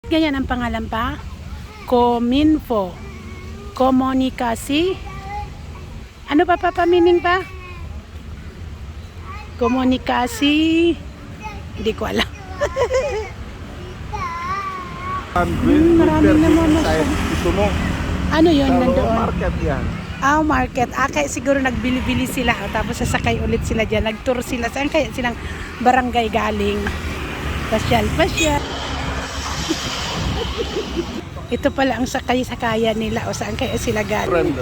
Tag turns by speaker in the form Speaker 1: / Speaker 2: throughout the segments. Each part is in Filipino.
Speaker 1: Ganyan ang pangalan pa? Kominfo. Komunikasi. Ano pa papamining pa? Komunikasi. Hindi ko alam. Marami naman siya. Ano yun nandoon?
Speaker 2: Market yan.
Speaker 1: Market. Kaya siguro nagbili-bili sila. Tapos sasakay ulit sila dyan. Nag-tour sila. Saan kaya silang barangay galing? Pasyal. Ito pala ang sakay-sakayan nila. O saan kaya sila galing?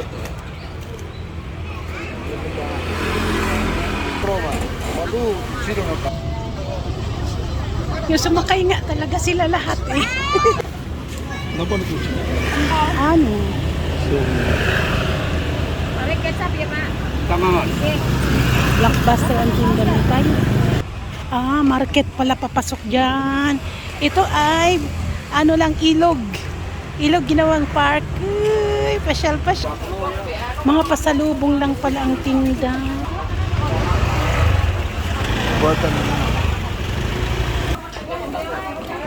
Speaker 1: Yung sumakay nga talaga sila lahat eh. Ano? Blockbuster ang tinda nito. Market pala papasok dyan. Ito ay ano lang, ilog ginawang park. Uy, pasyal. Mga pasalubong lang pala ang tinda.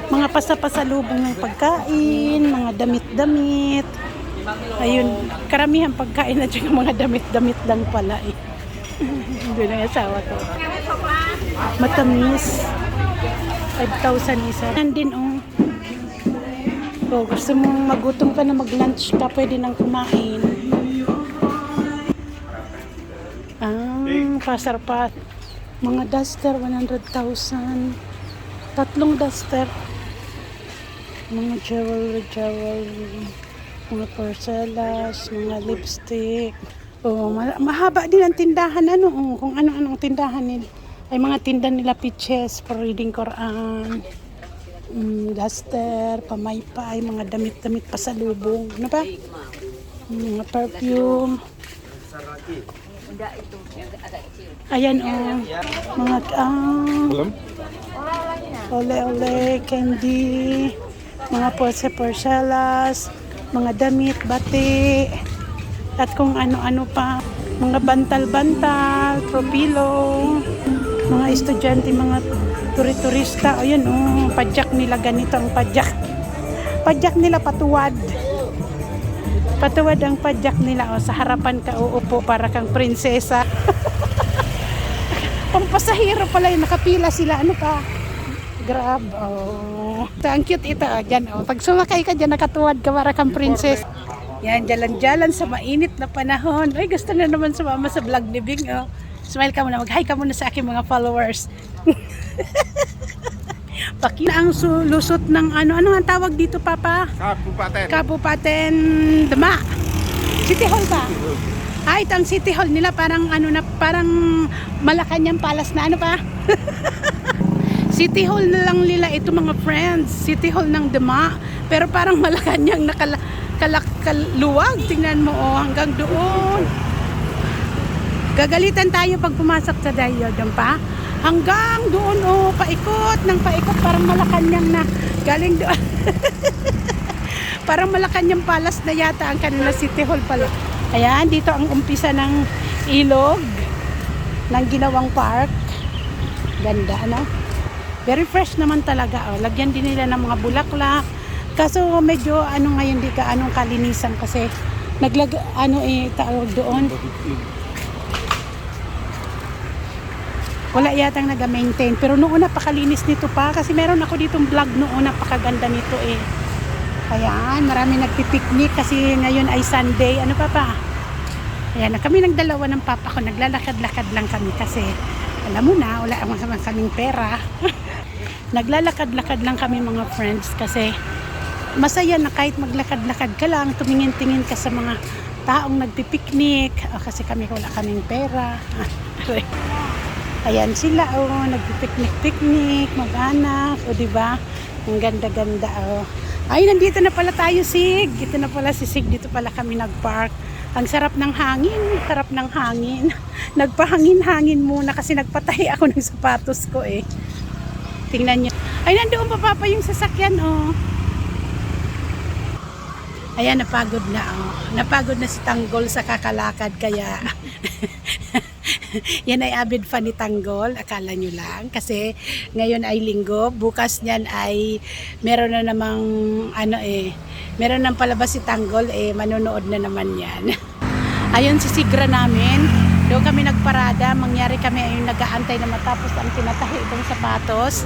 Speaker 1: Mga pasalubong ng pagkain, mga damit-damit. Ayun, karamihan pagkain at yung mga damit-damit lang pala eh. Doon ang asawa ko. Matamis. 5,000 isa. Nandin gusto mong magutom ka na mag-lunch ka, pwede nang kumain. Pasarpat. Mga duster, 100,000. 3 duster. Mga jewelry. Mga porcelas, mga lipstick. Mahaba din ang tindahan. Kung ano-anong tindahan nila. Ay mga tinda nila, pitches for reading Quran. Duster, pamaypay, mga damit-damit pasalubong. Ano pa? Mga perfume. Ayan mga ole, candy, mga porcelas, mga damit, bati, at kung ano-ano pa, mga bantal-bantal, propilo, mga estudyante, mga turista. Ayan padyak nila, ganito ang padyak nila, patuwad ang padyak nila. Sa harapan ka uupo para kang prinsesa. Pang pasahero pala yun, nakapila sila. Ano pa? Grab. Ang cute ito. Dyan, pag sumakay ka dyan, nakatuwad ka para kang princess. Yan, jalan-jalan sa mainit na panahon. Ay, gusto na naman sumama sa vlog ni Bing. Smile ka muna, mag-hi ka muna sa aking mga followers. Ang lusot ng ano ang tawag dito, Papa? Kabupaten Dama. City Hall ba? Ito ang City Hall nila, parang parang Malacanang Palace na pa? City Hall na lang nila ito, mga friends. City Hall ng Dama, pero parang Malacanang kaluwag. Tingnan mo hanggang doon. Gagalitan tayo pag pumasok sa Diodon pa. Hanggang doon paikot parang Malacanang na galing doon. Parang Malacanang Palace na yata ang kanila City Hall pala. Ayan, dito ang umpisa ng ilog ng ginawang park. Ganda, very fresh naman talaga. Lagyan din nila ng mga bulaklak. Kaso medyo ngayon di ka kalinisan kasi tawag doon. Wala yatang nag-maintain. Pero noon napakalinis nito pa. Kasi meron ako ditong vlog noon, napakaganda nito eh. Ayan, marami nagpipiknik kasi ngayon ay Sunday. Ano pa? Ayan, kami nagdalawa ng papa ko. Naglalakad-lakad lang kami kasi alam mo na, wala naman kaming pera. Naglalakad-lakad lang kami, mga friends, kasi masaya na kahit maglakad-lakad ka lang, tumingin-tingin ka sa mga taong nagpipiknik. Kasi kami wala kaming pera. Ayan sila, nagpipiknik-piknik, mag-anak, diba? Ang ganda-ganda, Ay, nandito na pala tayo, Sig. Dito na pala si Sig, dito pala kami nag-park. Ang sarap ng hangin, Nagpahangin-hangin muna kasi nagpatay ako ng sapatos ko eh. Tingnan niyo. Ay, nandoon pa, Papa, yung sasakyan, Ayan, napagod na, Napagod na si Tanggol sa kakalakad, kaya Yan ay avid fan ni Tanggol, akala nyo lang. Kasi ngayon ay linggo, bukas niyan ay meron na namang meron nang palabas si Tanggol, manonood na naman yan. Ayun si Sigra namin, doon kami nagparada, mangyari kami ay nag-aantay na matapos ang tinatahi itong sapatos.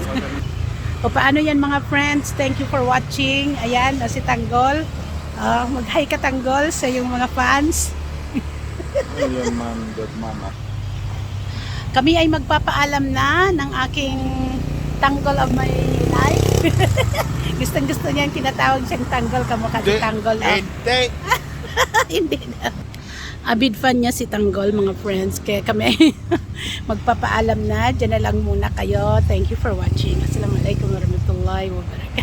Speaker 1: O paano yan mga friends, thank you for watching. Ayan, si Tanggol. Mag-hi ka Tanggol sa yung mga fans.
Speaker 2: Ayan man, good mama.
Speaker 1: Kami ay magpapaalam na ng aking Tanggol of my life. Gustong-gusto niya yung tinatawag siyang Tanggol, kamukha si Tanggol. Hindi na. Avid fan niya si Tanggol, mga friends. Kaya kami magpapaalam na. Diyan na lang muna kayo. Thank you for watching. Assalamualaikum warahmatullahi wabarakatuh.